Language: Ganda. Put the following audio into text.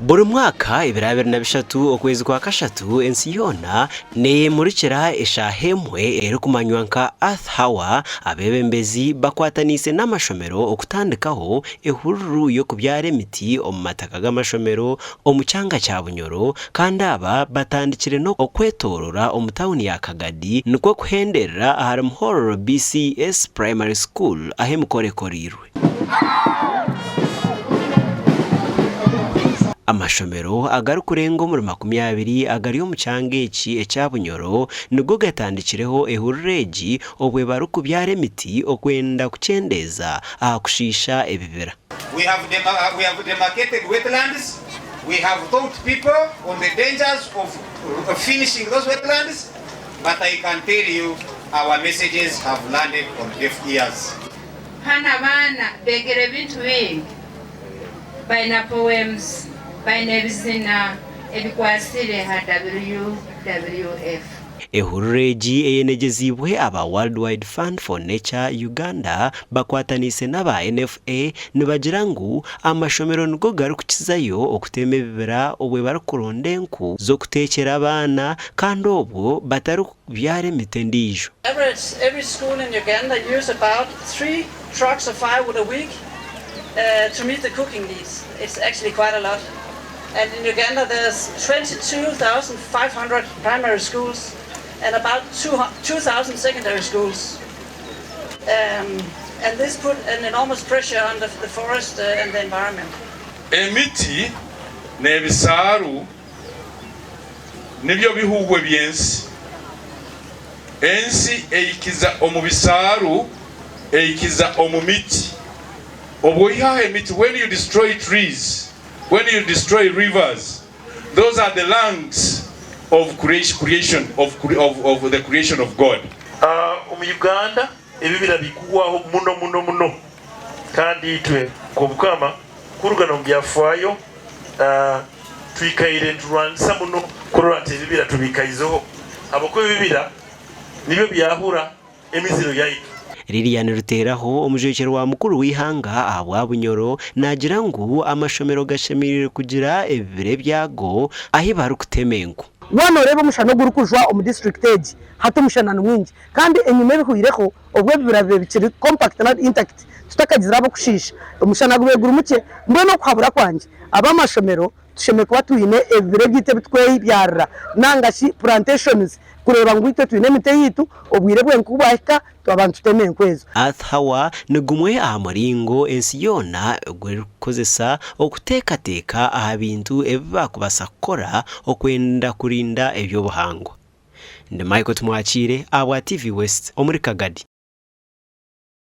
Buri mwaka 2023 okwezi kwa kashatu ensi yona neyemurikira eshahemwe eri kumanywanka Earth Hour abebembezi bakwatanise n'amashomero okutandikaho ehururu yo kubyara emiti omu mataka g'amashomero omu kyanga kya Bunyoro kandi aba batandikire no okwetorora omu tawuni ya Kagadi nikwo kuhenderera ahari muhororo BCS Primary School ahe mukorekorirwe. Amashomero agari kurenga muri 20 agari yo mu cyanga eki ekya Bunyoro nigo gatandikireho ehururegi obwe barukubyara emiti okwenda kucendeza kushiisha ebibera. We have demarcated wetlands. We have taught people on the dangers of finishing those wetlands, but I can tell you our messages have landed on deaf ears. Hana bana begere bintu bingi baina poems baina bizina ebikwasire ha WWF. Ehururegi eyenegezibwe aba Worldwide Fund for Nature Uganda bakwatanise n'aba NFA nibagira ngu amashomero nigo garukizayo okutema ebibera obwe barikuronda enku zo kutekera abana kandi obwo batarukubyara emiti endijo. Every school in Uganda use about 3 trucks of firewood a week to meet the cooking needs. It's actually quite a lot. And in Uganda there's 22,500 primary schools and about 2,000 secondary schools. And this put an enormous pressure on the forest and the environment. Emiti nebisaru nibyo bihugwe byensi. Ensi eikiza omubisaru eikiza omumiti. Oboyiha emiti, when you destroy trees, when you destroy rivers, those are the lungs of creation of the creation of God. Mu Uganda ebibira bikuwaho muno kandi twe kubukama kurugana mu byafaayo twikaire nturwanisa muno kurora ebibira tubikaizeho abako ebibira nibyo byahura emiziro yaitu. Liliane Ruteraho omujekero wa mukuru w'ihanga abwa Bunyoro nagira ngu amashomero gashemirire kugira ebibire byago ahi barukutemenku. Wano reba mushano gurukujwa omu district age hato mushanano mwingi kandi enyuma ebihuireho obwe bibirabe bikiri compact na intact tutakagira abo kushisha umushana gubegura muke mbona kuhabura kwanje aba mashomero tusheme kuba tuyine ebibire byite bitweyi byarra nangashi plantations kureba ngwite tuyine mite yitu obwire bwenku bwahika abantu teme nkwezo. Earth Hour nigumwe amaringo ensi yona gwekozesa okutekateka aha bintu ebibakubasa kukora okwenda kurinda eby'obuhangwa. Ndi Michael Tumwachire abwa TV West omuri Kagadi.